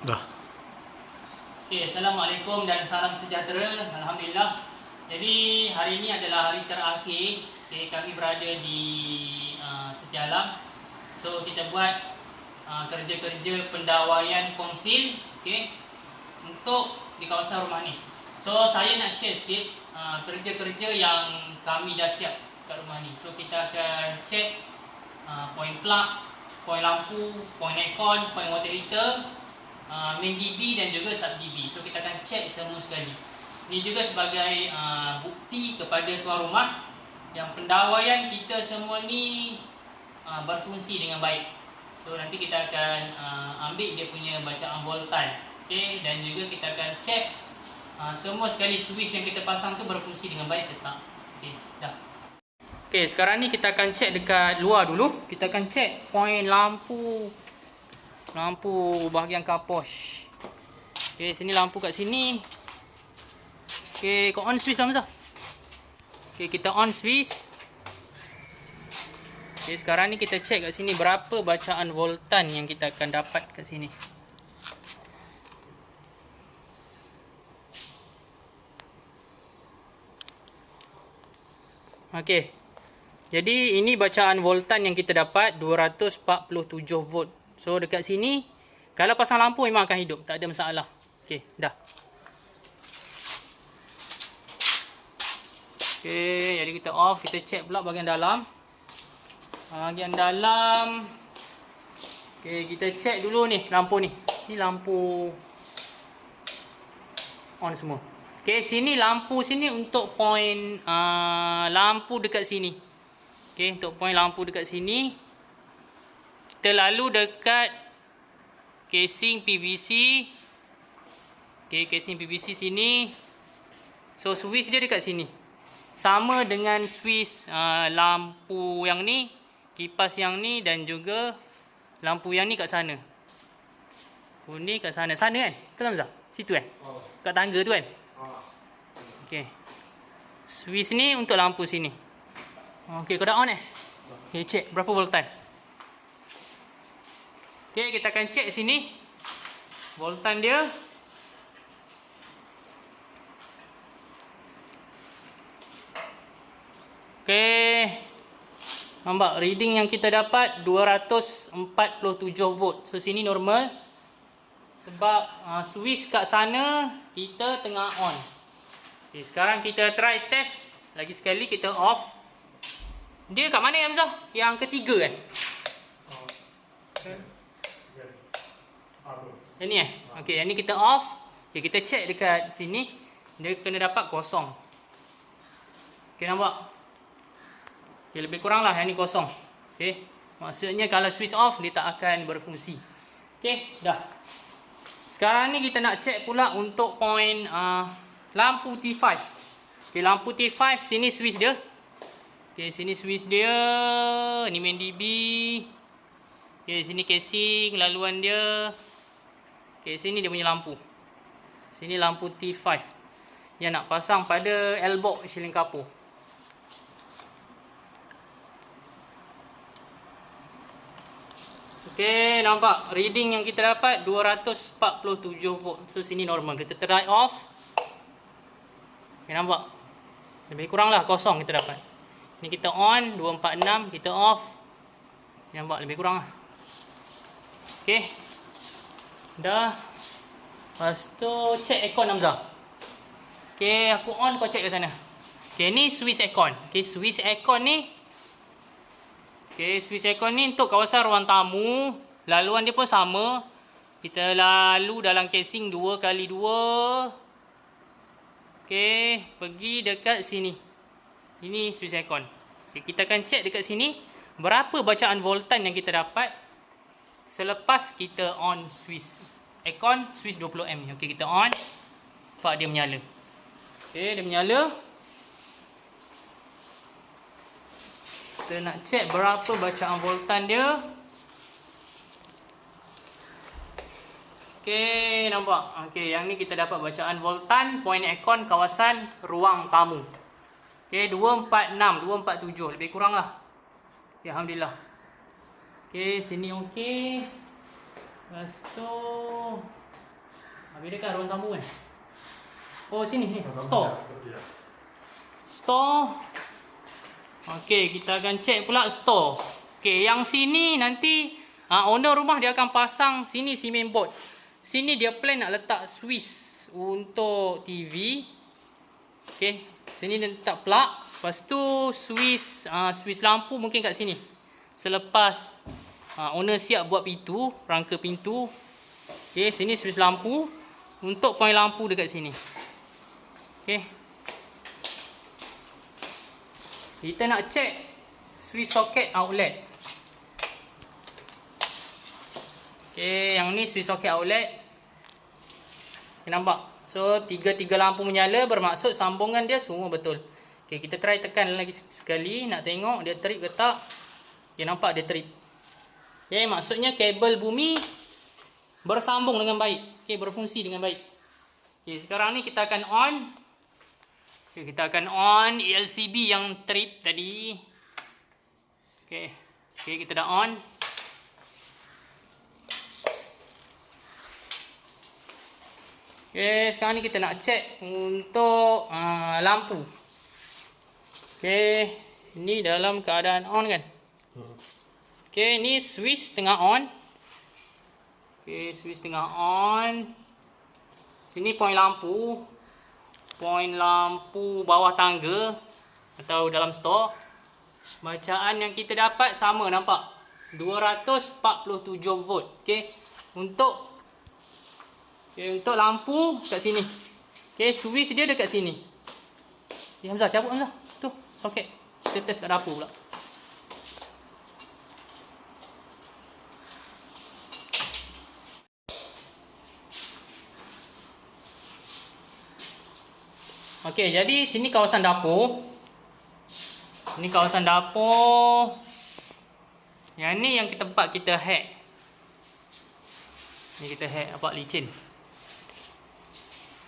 Dah. Okay, Assalamualaikum dan salam sejahtera. Alhamdulillah. Jadi hari ini adalah hari terakhir. Okay, kami berada di Sejalam. So kita buat kerja-kerja pendawaian konsil, okay, untuk di kawasan rumah ni. So saya nak share sikit kerja-kerja yang kami dah siap kat rumah ni. So kita akan check point plug, point lampu, point aircon, point water heater, main DB dan juga sub DB. So kita akan check semua sekali. Ini juga sebagai bukti kepada tuan rumah yang pendawaian kita semua ni berfungsi dengan baik. So nanti kita akan ambil dia punya bacaan voltan, okay? Dan juga kita akan check semua sekali switch yang kita pasang tu berfungsi dengan baik ke tak. Okay, dah. Okay, sekarang ni kita akan check dekat luar dulu. Kita akan check point lampu bahagian carposh. Okay, sini lampu kat sini. Okay, kau on switch lah Hamzah. Okay, kita on switch. Okay, sekarang ni kita check kat sini berapa bacaan voltan yang kita akan dapat kat sini. Okay, jadi ini bacaan voltan yang kita dapat 247 volt. So dekat sini kalau pasang lampu memang akan hidup, tak ada masalah. Okey, dah. Okey, jadi kita off, kita check pula bahagian dalam. Bahagian dalam. Okey, kita check dulu ni lampu ni. Ni lampu on semua. Okey, sini lampu sini untuk point lampu dekat sini. Okey, untuk point lampu dekat sini. Kita lalu dekat casing PVC. Okay, casing PVC sini. So switch dia dekat sini. Sama dengan switch lampu yang ni, kipas yang ni dan juga lampu yang ni kat sana. Ni kat sana. Sana kan? Betul Hamzah? Situ kan? Kat tangga tu kan? Okay. Switch ni untuk lampu sini. Okay, kau dah on Okay, check berapa voltan. Okay, kita akan check sini voltan dia. Okay, nampak reading yang kita dapat 247 volt. So sini normal. Sebab switch kat sana kita tengah on. Okay, sekarang kita try test lagi sekali, kita off. Dia kat mana Hamzah? Yang ketiga kan? Yang ni Okey, yang ni kita off. Okey, kita check dekat sini. Dia kena dapat kosong. Okey, nampak? Okey, lebih kurang lah yang ni kosong. Okey, maksudnya kalau switch off dia tak akan berfungsi. Okey, dah. Sekarang ni kita nak check pula untuk point lampu T5. Okey, lampu T5 sini switch dia. Okey, sini switch dia. Ni main DB. Okey, sini casing laluan dia. Okay, sini dia punya lampu. Sini lampu T5 yang nak pasang pada L-box siling kapur. Okay, nampak reading yang kita dapat 247 volt. So sini normal. Kita try off. Okay, nampak? Lebih kurang lah kosong kita dapat. Ni kita on 246, kita off. Okay, nampak lebih kurang lah. Okay, dah. Lepas tu check aircon Hamzah. Okay, aku on, kau check kat sana. Okay, ni switch aircon. Okay, switch aircon ni. Okay, switch aircon ni untuk kawasan ruang tamu. Laluan dia pun sama. Kita lalu dalam casing 2x2. Okay, pergi dekat sini. Ini switch aircon. Okay, kita akan check dekat sini berapa bacaan voltan yang kita dapat selepas kita on switch aircon, switch 20 ampere. Okey, kita on. Nampak dia menyala. Okey, dia menyala. Kita nak check berapa bacaan voltan dia. Okey, nampak. Okey, yang ni kita dapat bacaan voltan point aircon kawasan ruang tamu. Okey, 246, 247, lebih kurang lah. Okay, alhamdulillah. Okey, sini okey. Lepas tu Bedakah ruang tamu kan? Oh sini ni, store. Store. Okey, kita akan check pula store. Okey, yang sini nanti owner rumah dia akan pasang sini si main board. Sini dia plan nak letak switch untuk TV. Okey, sini dia letak plug. Lepas tu switch lampu mungkin kat sini. Selepas owner siap buat pintu, rangka pintu. Okey, sini switch lampu. Untuk point lampu dekat sini. Okey. Kita nak check switch socket outlet. Okey, yang ni switch socket outlet. Okay, nampak? So, tiga lampu menyala bermaksud sambungan dia semua betul. Okey, kita try tekan lagi sekali nak tengok dia trip ke tak. Okey, nampak dia trip. Okey, maksudnya kabel bumi bersambung dengan baik. Okey, berfungsi dengan baik. Okey, sekarang ni kita akan on. Okay, kita akan on LCB yang trip tadi. Okay, kita dah on. Okay, sekarang ni kita nak check untuk lampu. Okay, ini dalam keadaan on kan? Okay, ni switch tengah on. Okay, switch tengah on. Sini point lampu. Point lampu bawah tangga atau dalam store. Bacaan yang kita dapat sama, nampak? 247 volt. Okey. Untuk lampu kat sini. Okey, switch dia dekat sini. Hamzah cabut Hamzah. Tu, soket. Kita test kat dapur pula. Okey, jadi sini kawasan dapur. Ini kawasan dapur. Yang ni yang tempat kita hack. Ni kita hack apa licin.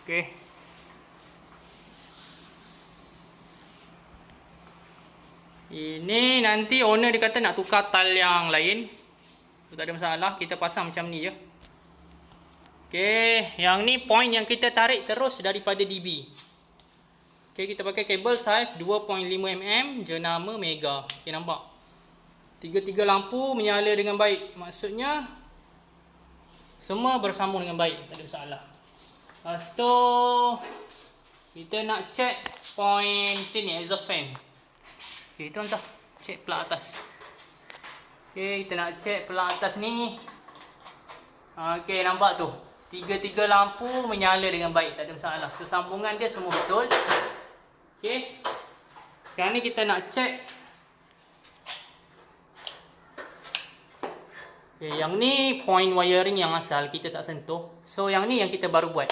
Okey. Ini nanti owner dia kata nak tukar tile yang lain. Tak ada masalah, kita pasang macam ni je. Okey, yang ni point yang kita tarik terus daripada DB. Okay, kita pakai kabel saiz 2.5 mm, jenama Mega. Okay, nampak? Tiga lampu menyala dengan baik. Maksudnya, semua bersambung dengan baik. Tak ada masalah. Lepas tu, kita nak check point sini, exhaust fan. Okay, itu Hamzah. Check plug atas. Okay, kita nak check plug atas ni. Okay, nampak tu. Tiga lampu menyala dengan baik. Tak ada masalah. So, sambungan dia semua betul. Okey. Sekarang ni kita nak check. Okay, yang ni point wiring yang asal kita tak sentuh. So yang ni yang kita baru buat.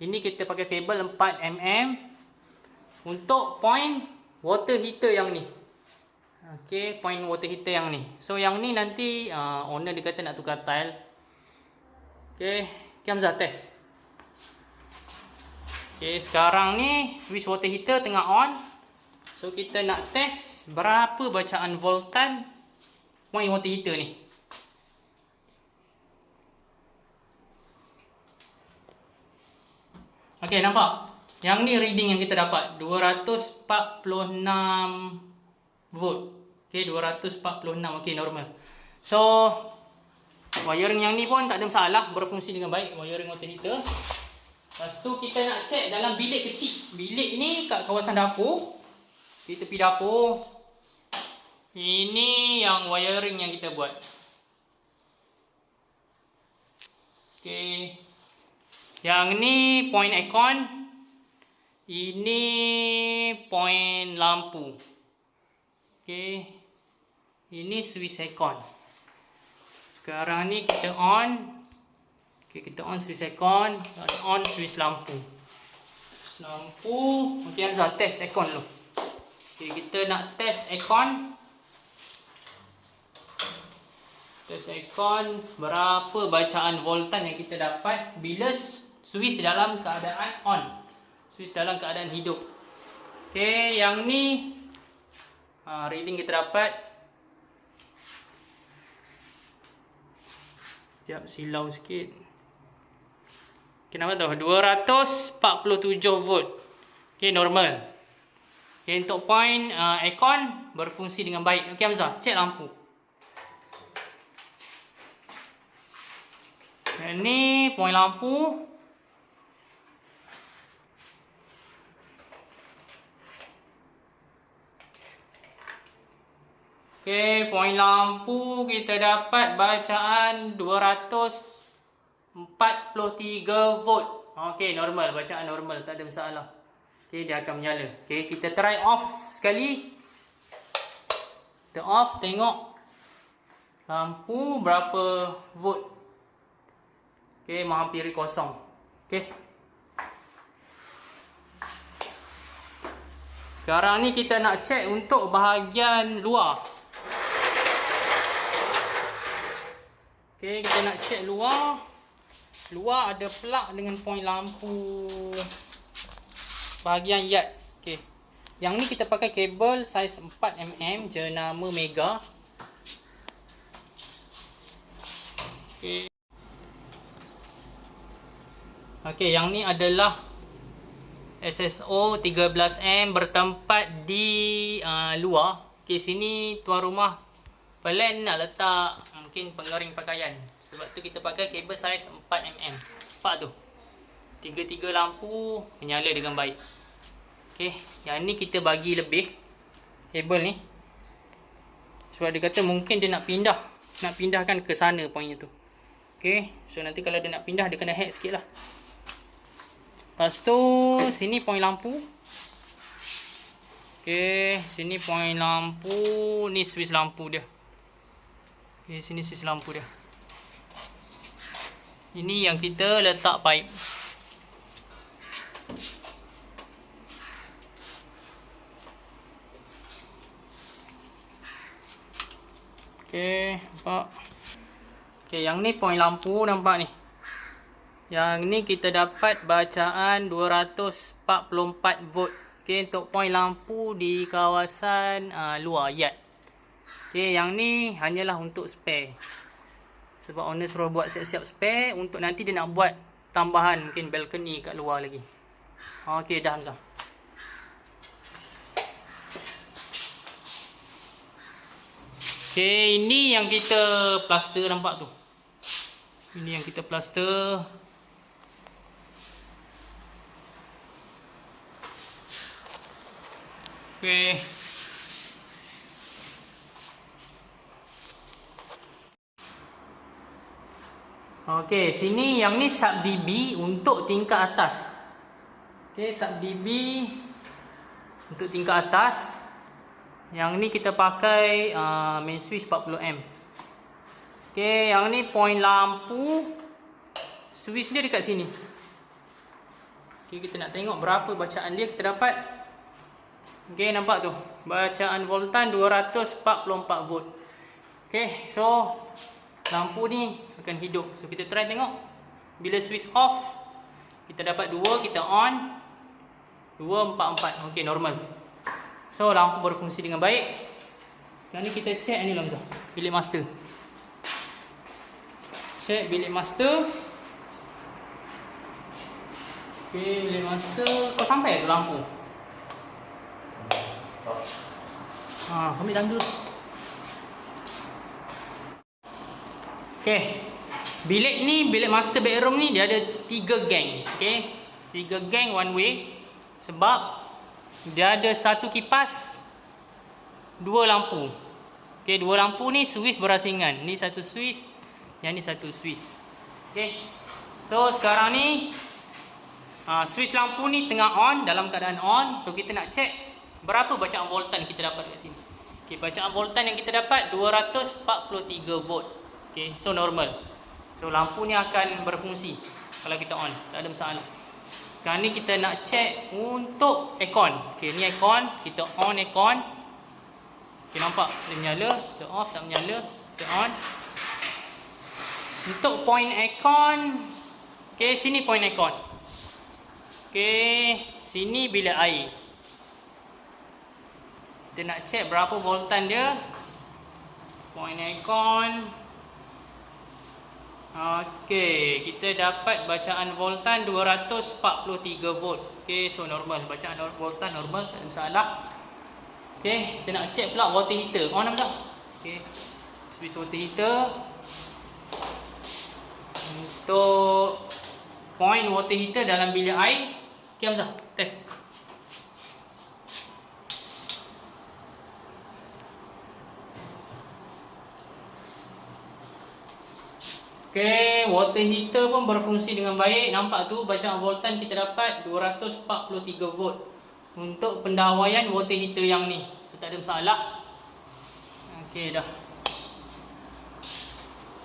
Ini kita pakai kabel 4 mm untuk point water heater yang ni. Okey, point water heater yang ni. So yang ni nanti owner dia kata nak tukar tile. Okey, Hamzah test. Okay, sekarang ni switch water heater tengah on. So kita nak test berapa bacaan voltan point water heater ni. Okay, nampak? Yang ni reading yang kita dapat 246 volt. Okay, 246. Okay, normal. So wiring yang ni pun tak ada masalah, berfungsi dengan baik wiring water heater. Lepas tu kita nak check dalam bilik kecil. Bilik ni kat kawasan dapur. Di tepi dapur. Ini yang wiring yang kita buat. Okey. Yang ni point aircon. Ini point lampu. Okey. Ini switch aircon. Sekarang ni kita on. Okay, kita on switch aircon, on switch lampu. Lampu, okey Hamzah test aircon dulu. Okey, kita nak test aircon. Test aircon, berapa bacaan voltan yang kita dapat bila switch dalam keadaan on. Switch dalam keadaan hidup. Okey, yang ni reading kita dapat. Sekejap, silau sikit. Kenapa tu? 247 volt. Okey, normal. Okey, untuk point aircon berfungsi dengan baik. Okey Hamzah, cek lampu. Ini point lampu. Okey, point lampu kita dapat bacaan 243 volt. Okey, normal, bacaan normal, tak ada masalah. Okey, dia akan menyala. Okey, kita try off sekali. Kita off, tengok lampu berapa volt. Okey, menghampiri kosong. Okey. Sekarang ni kita nak check untuk bahagian luar. Okey, kita nak check luar. Luar ada plug dengan point lampu bahagian yard. Okey. Yang ni kita pakai kabel saiz 4mm jenama Mega. Okey. Okey, yang ni adalah SSO 13M bertempat di luar. Okey, sini tuan rumah plan nak letak mungkin pengering pakaian. Sebab tu kita pakai kabel saiz 4mm. Nampak tu? Tiga-tiga lampu menyala dengan baik. Okey, yang ni kita bagi lebih kabel ni. Sebab dia kata mungkin dia nak pindahkan ke sana pointnya tu. Okey, so nanti kalau dia nak pindah dia kena hack sikit lah. Lepas tu sini point lampu. Okey, sini point lampu, ni switch lampu dia. Okey, sini switch lampu dia. Ini yang kita letak pipe. Okey, nampak. Okey, yang ni point lampu nampak ni. Yang ni kita dapat bacaan 244 volt. Okey, untuk point lampu di kawasan luar yard. Okey, yang ni hanyalah untuk spare. Sebab owner suruh buat siap-siap spare untuk nanti dia nak buat tambahan mungkin balcony kat luar lagi. Okey, dah Hamzah. Okey, ini yang kita plaster nampak tu. Ini yang kita plaster. Okey. Okey, sini yang ni sub dB untuk tingkat atas. Okey, sub dB untuk tingkat atas. Yang ni kita pakai main switch 40M. Okey, yang ni point lampu. Switch dia dekat sini. Okey, kita nak tengok berapa bacaan dia kita dapat. Okey, nampak tu. Bacaan voltan 244 volt. Okey, so lampu ni akan hidup. So kita try tengok. Bila switch off, kita dapat 2, kita on. 244. Okey, normal. So lampu berfungsi dengan baik. Sekarang ni kita check ni Hamzah. Bilik master. Check bilik master. Okey, bilik master. Kau sampai tu lampu? Ambil tangan dulu. Okey. Bilik ni, bilik master bedroom ni dia ada 3 gang. Okey. 3 gang one way. Sebab dia ada satu kipas, 2 lampu. Okey, 2 lampu ni switch berasingan. Ni satu switch, yang ni satu switch. Okey. So sekarang ni switch lampu ni tengah on, dalam keadaan on. So kita nak check berapa bacaan voltan kita dapat kat sini. Okey, bacaan voltan yang kita dapat 243 volt. Okey, so normal. So lampu ni akan berfungsi kalau kita on, tak ada masalah. Sekarang ni kita nak check untuk aircon. Okey, ni aircon, kita on aircon. Okey, nampak dia menyala, kita off tak menyala, kita on. Untuk point aircon, okey, sini point aircon. Okey, sini bilik air. Kita nak check berapa voltan dia. Point aircon Okey, kita dapat bacaan voltan 243 volt. Okey, so normal. Bacaan voltan normal, tak ada masalah. Okey, kita nak check pula water heater. On apa tak? Okey. Switch water heater. Untuk point water heater dalam bilik air. Okey, Hamzah, test. Okey, water heater pun berfungsi dengan baik. Nampak tu bacaan voltan kita dapat 243 volt. Untuk pendawaian water heater yang ni. So tak ada masalah. Okey dah.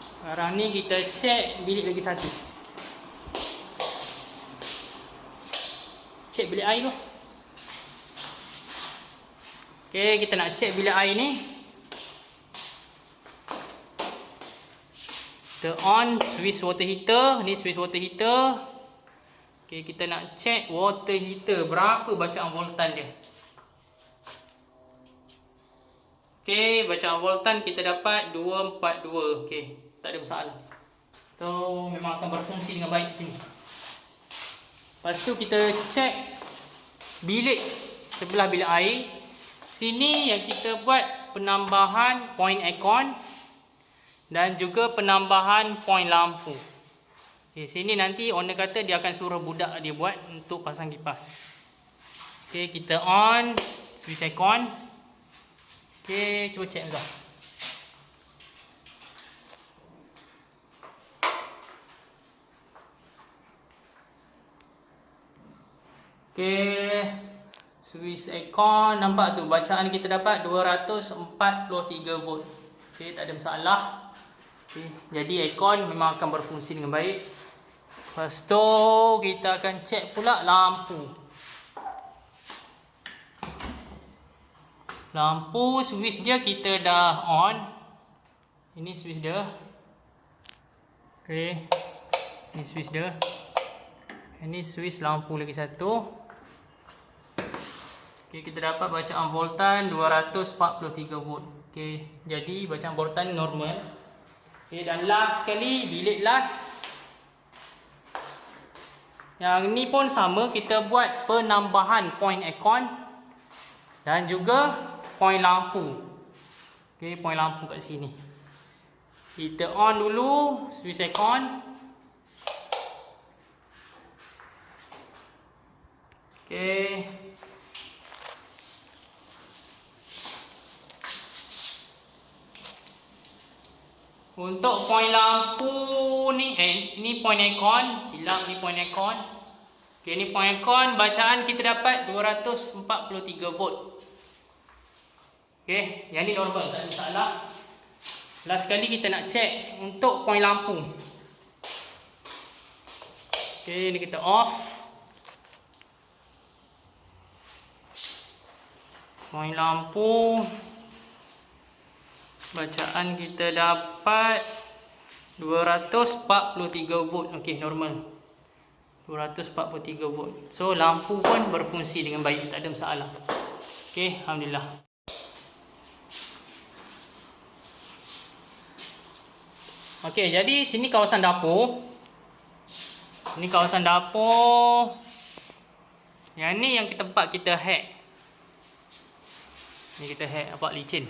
Sekarang ni kita check bilik lagi satu. Check bilik air tu. Okey, kita nak check bilik air ni. Kita on switch water heater. Ni switch water heater. Okey, kita nak check water heater berapa bacaan voltan dia. Okey, bacaan voltan kita dapat 242. Okey, tak ada masalah. So memang akan berfungsi dengan baik sini. Lepas tu kita check bilik sebelah bilik air. Sini yang kita buat penambahan point aircon dan juga penambahan point lampu. Okay, sini nanti owner kata dia akan suruh budak dia buat untuk pasang kipas. Okay, kita on switch aircon. Okay, cuba check dulu. Okay, switch aircon, nampak tu bacaan kita dapat 243 volt. Okay, tak ada masalah. Okay, jadi aircon memang akan berfungsi dengan baik. Lepas tu kita akan check pula lampu. Lampu switch dia kita dah on. Ini switch dia. Okay, ini switch dia. Ini switch lampu lagi satu. Okay, kita dapat bacaan voltan 243 volt. Okay, jadi bacaan voltan normal. Okay, dan last sekali, bilik last. Yang ni pun sama, kita buat penambahan point aircon dan juga point lampu. Okay, point lampu kat sini. Kita on dulu switch aircon. Okay. Untuk point lampu ni, ni point aircon, silap ni point aircon. Okay, ni point aircon, bacaan kita dapat 243 volt. Okay, yang ni normal, tak ada masalah. Last sekali kita nak check untuk point lampu. Okay, ni kita off. Point lampu. Bacaan kita dapat 243 volt. Okey, normal. 243 volt. So lampu pun berfungsi dengan baik, tak ada masalah. Okey, alhamdulillah. Okey, jadi sini kawasan dapur. Ini kawasan dapur. Yang ni yang tempat kita hack. Ni kita hack apa licin.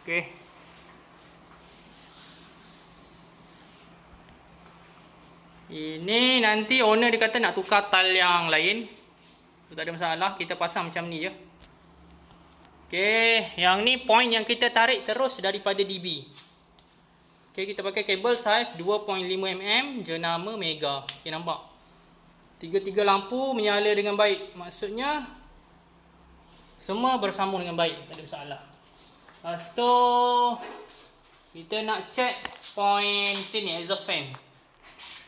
Okey. Ini nanti owner dia kata nak tukar tile yang lain. Tak ada masalah, kita pasang macam ni je. Okey, yang ni point yang kita tarik terus daripada DB. Okey, kita pakai kabel saiz 2.5 mm, jenama Mega. Okey, nampak? Tiga-tiga lampu menyala dengan baik. Maksudnya semua bersambung dengan baik, tak ada masalah. Lepas tu kita nak check point sini, exhaust fan.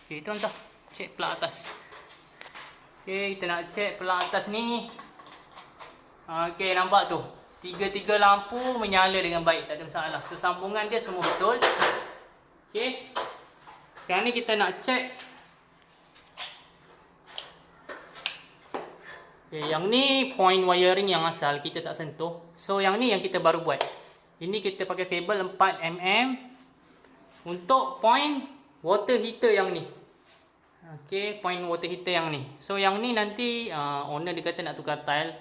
Ok, itu entah. Check plug atas. Ok, kita nak check plug atas ni. Ok, nampak tu. Tiga-tiga lampu menyala dengan baik, tak ada masalah. So, sambungan dia semua betul. Ok. Sekarang ni kita nak check. Ok, yang ni point wiring yang asal, kita tak sentuh. So, yang ni yang kita baru buat. Ini kita pakai kabel 4 mm untuk point water heater yang ni. Okey, point water heater yang ni. So yang ni nanti owner dia kata nak tukar tile.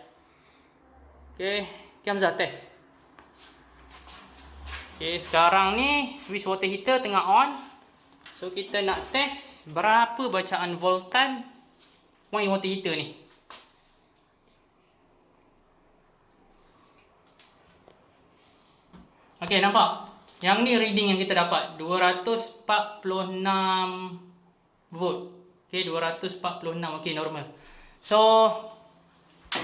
Okey, Hamzah test. Okey, sekarang ni switch water heater tengah on. So kita nak test berapa bacaan voltan point water heater ni. Okey, nampak? Yang ni reading yang kita dapat 246 volt. Okey, 246. Okey, normal. So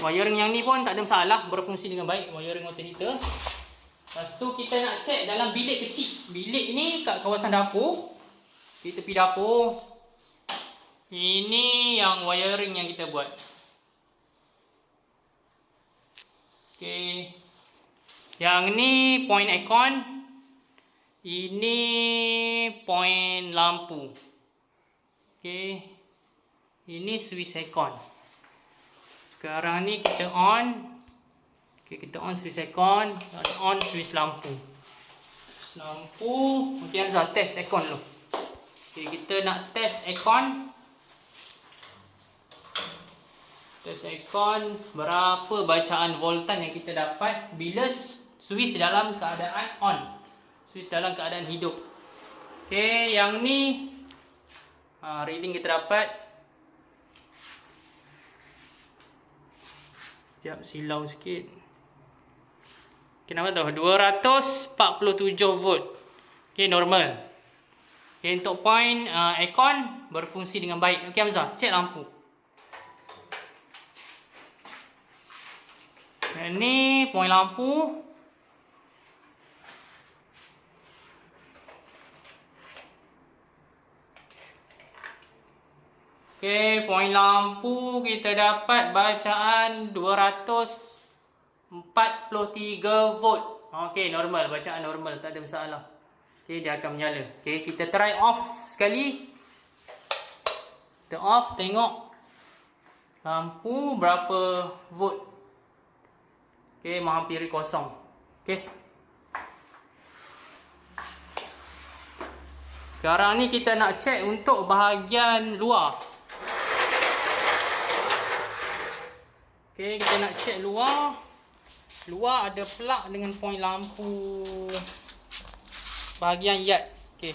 wiring yang ni pun tak ada masalah, berfungsi dengan baik wiring water heater. Lepas tu kita nak check dalam bilik kecil. Bilik ni kat kawasan dapur. Kita pergi dapur. Ini yang wiring yang kita buat. Okey. Yang ni point aircon. Ini point lampu. Okey. Ini switch aircon. Sekarang ni kita on. Okey, kita on switch aircon, on switch lampu. Lampu. Okey, Hamzah test aircon dulu. Okey, kita nak test aircon. Test aircon, berapa bacaan voltan yang kita dapat bila switch dalam keadaan on. Switch dalam keadaan hidup. Okey, yang ni reading kita dapat. Sekejap, silau sikit. Kenapa tu? 247 volt. Okey, normal. Okey, untuk point aircon berfungsi dengan baik. Okey, Hamzah, cek lampu. Yang ni point lampu. Okey, point lampu kita dapat bacaan 243 volt. Okey, normal, bacaan normal, tak ada masalah. Okey, dia akan menyala. Okey, kita try off sekali. Kita off, tengok lampu berapa volt. Okey, menghampiri kosong. Okey. Sekarang ni kita nak check untuk bahagian luar. Okey, kita nak check luar. Luar ada plug dengan point lampu bahagian yard. Okey.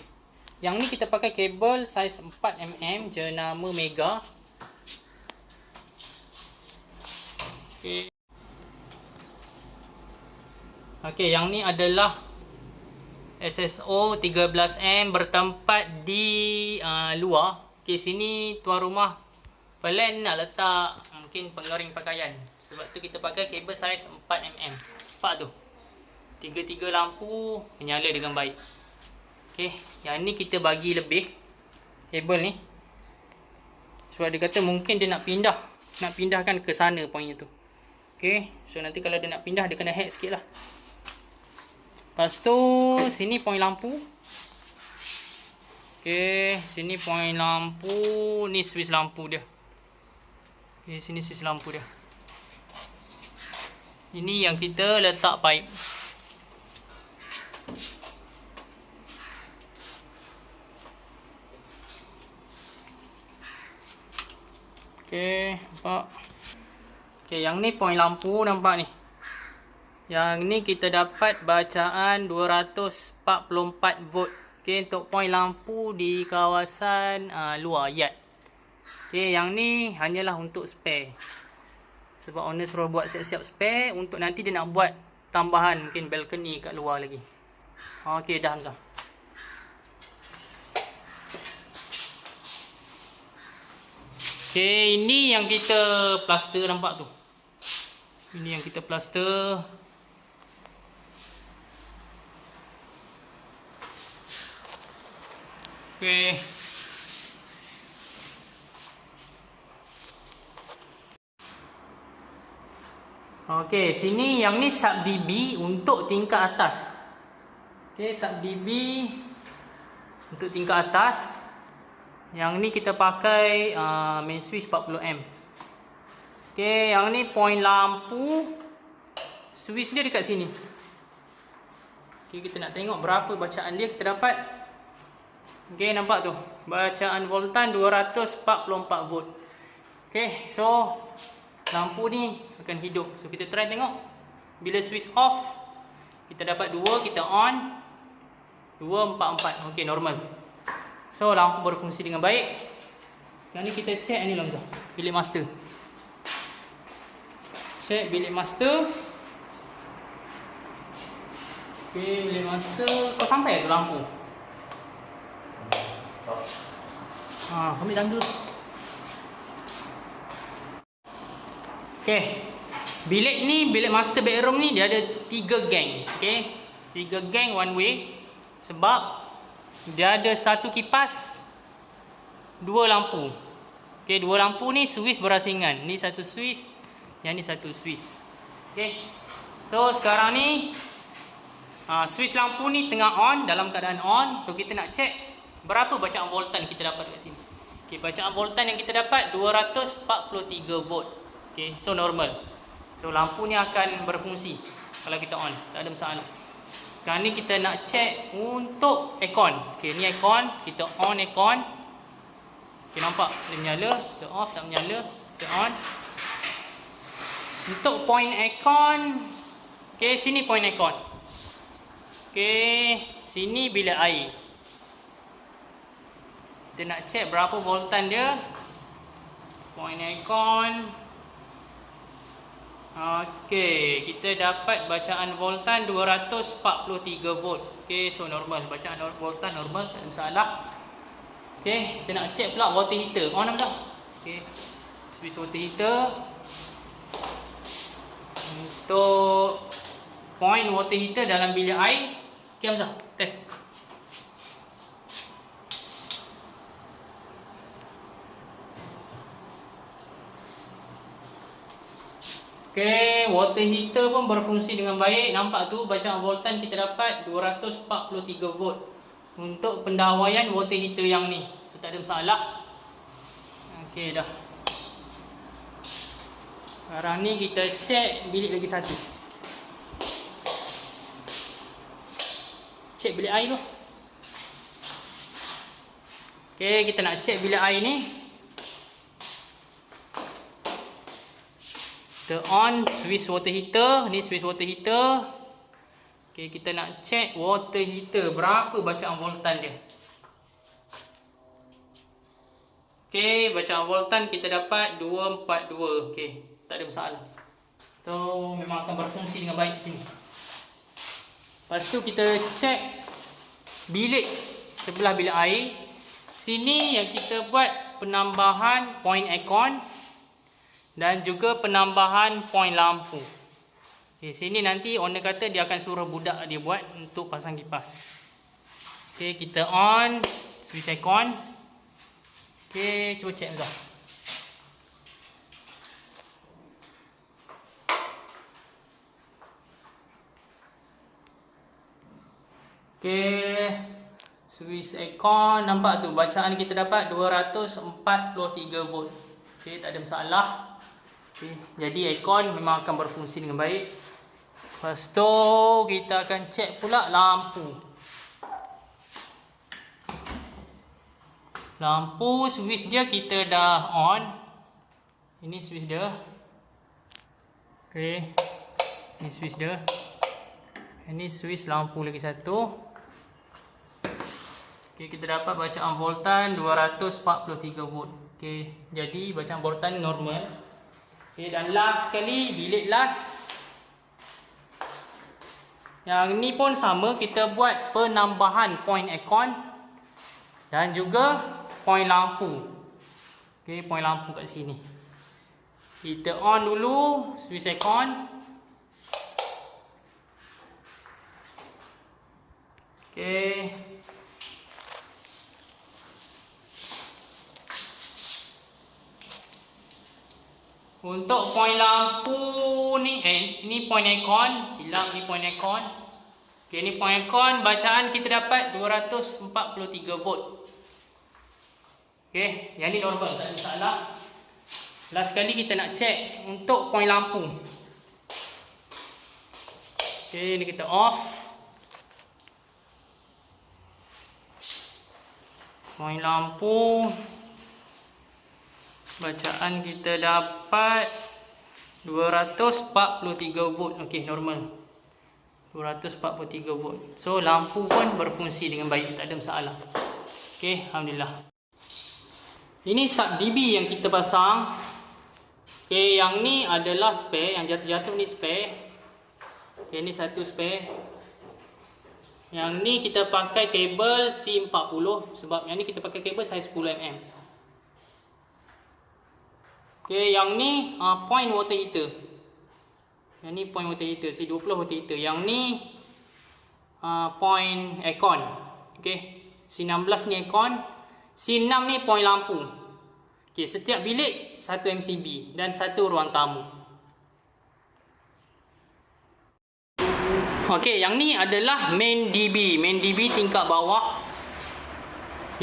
Yang ni kita pakai kabel saiz 4mm jenama Mega. Okey. Okey, yang ni adalah SSO 13M bertempat di luar. Okey, sini tuan rumah plan nak letak mungkin pengering pakaian. Sebab tu kita pakai kabel saiz 4mm. Nampak tu? Tiga-tiga lampu menyala dengan baik. Okey, yang ni kita bagi lebih kabel ni. Sebab dia kata mungkin dia nak pindahkan ke sana pointnya tu. Okey, so nanti kalau dia nak pindah dia kena hack sikit lah. Lepas tu sini point lampu. Okey, sini point lampu, ni switch lampu dia. Okey, sini switch lampu dia. Ini yang kita letak pipe. Okey, nampak. Okey, yang ni point lampu, nampak ni. Yang ni kita dapat bacaan 244 volt. Okey, untuk point lampu di kawasan luar yard. Okey, yang ni hanyalah untuk spare. Sebab owner suruh buat siap-siap spare untuk nanti dia nak buat tambahan mungkin balcony kat luar lagi. Okey, dah Hamzah. Okey, ini yang kita plaster, nampak tu. Ini yang kita plaster. Okey. Okey, sini yang ni sub dB untuk tingkat atas. Okey, sub dB untuk tingkat atas. Yang ni kita pakai main switch 40M. Okey, yang ni point lampu. Switch dia dekat sini. Okey, kita nak tengok berapa bacaan dia. Kita dapat Okey, nampak tu. Bacaan voltan 244 volt. Okey, so lampu ni akan hidup. So kita try tengok. Bila switch off, kita dapat 2, kita on 244. Okey, normal. So lampu berfungsi dengan baik. Sekarang ni kita check ni Lamzah. Bilik master. Check bilik master. Okey, bilik master. Kau sampai ke lampu? Ambil tangga. Okey. Bilik master bedroom ni dia ada 3 gang. Okey. 3 gang one way sebab dia ada satu kipas, 2 lampu. Okey, 2 lampu ni switch berasingan. Ni satu switch, yang ni satu switch. Okey. So sekarang ni switch lampu ni tengah on, dalam keadaan on. So kita nak check berapa bacaan voltan kita dapat kat sini. Okey, bacaan voltan yang kita dapat 243 volt. Okey, so normal. So lampu ni akan berfungsi kalau kita on, tak ada masalah. Sekarang ni kita nak check untuk aircon. Okey, ni aircon, kita on aircon. Okey, nampak dia menyala, kita off tak menyala, kita on. Untuk point aircon, okey, sini point aircon. Okey, sini bilik air. Kita nak check berapa voltan dia. Point aircon. Okey, kita dapat bacaan voltan 243 volt. Okey, so normal. Bacaan voltan normal, tak ada masalah. Okey, kita nak check pula water heater. On apa tak? Okey. Switch water heater. Untuk point water heater dalam bilik air. Okey, Hamzah, test. Okey, water heater pun berfungsi dengan baik. Nampak tu bacaan voltan kita dapat 243 volt. Untuk pendawaian water heater yang ni, so tak ada masalah. Okey dah. Sekarang ni kita check bilik lagi satu. Check bilik air tu. Okey, kita nak check bilik air ni. Kita on switch water heater. Ni switch water heater. Okey, kita nak check water heater berapa bacaan voltan dia. Okey, bacaan voltan kita dapat 242. Okey, tak ada masalah. So memang akan berfungsi dengan baik sini. Lepas tu kita check bilik sebelah bilik air. Sini yang kita buat penambahan point aircon dan juga penambahan point lampu. Okay, sini nanti owner kata dia akan suruh budak dia buat untuk pasang kipas. Okay, kita on switch aircon. Okay, cuba check dulu. Okay, switch aircon, nampak tu bacaan kita dapat 243 volt. Okay, tak ada masalah. Okay, jadi aircon memang akan berfungsi dengan baik. Lepas tu kita akan check pula lampu. Lampu switch dia kita dah on. Ini switch dia. Okay, ini switch dia. Ini switch lampu lagi satu. Okay, kita dapat bacaan voltan 243 volt. Okay, jadi bacaan voltan normal. Okay, dan last sekali, bilik last. Yang ni pun sama, kita buat penambahan point aircon dan juga point lampu. Okay, point lampu kat sini. Kita on dulu switch aircon. Okay. Untuk point lampu ni, ni point aircon, silap ni point aircon. Okay, ni point aircon, bacaan kita dapat 243 volt. Okay, yang ni normal, tak ada masalah. Last sekali kita nak check untuk point lampu. Okay, ni kita off. Point lampu. Bacaan kita dapat 243 volt. Okey, normal. 243 volt. So lampu pun berfungsi dengan baik, tak ada masalah. Okey, alhamdulillah. Ini sub DB yang kita pasang. Okey, yang ni adalah spare, yang jatuh-jatuh ni spare. Okey, ni satu spare. Yang ni kita pakai kabel C40 sebab yang ni kita pakai kabel saiz 10 mm. Okey, yang ni point water heater. Yang ni point water heater, C20 water heater. Yang ni point aircon. Okey, C16 ni aircon, C6 ni point lampu. Okey, setiap bilik satu MCB dan satu ruang tamu. Okey, yang ni adalah main DB. Main DB tingkat bawah.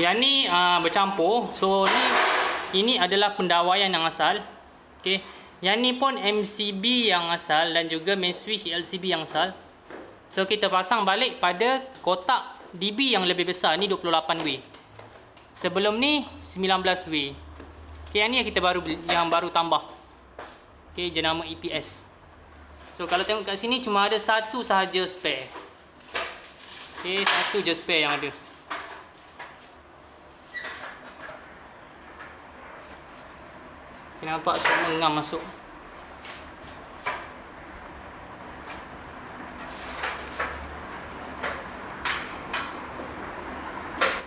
Yang ni bercampur. So ini adalah pendawaian yang asal. Okey. Yang ni pun MCB yang asal dan juga main switch LCB yang asal. So kita pasang balik pada kotak DB yang lebih besar. Ni 28W. Sebelum ni 19W. Okey, yang ni yang kita baru tambah. Okey, jenama ETS. So kalau tengok kat sini cuma ada satu sahaja spare. Okey, satu je spare yang ada. Nampak semua ngam masuk.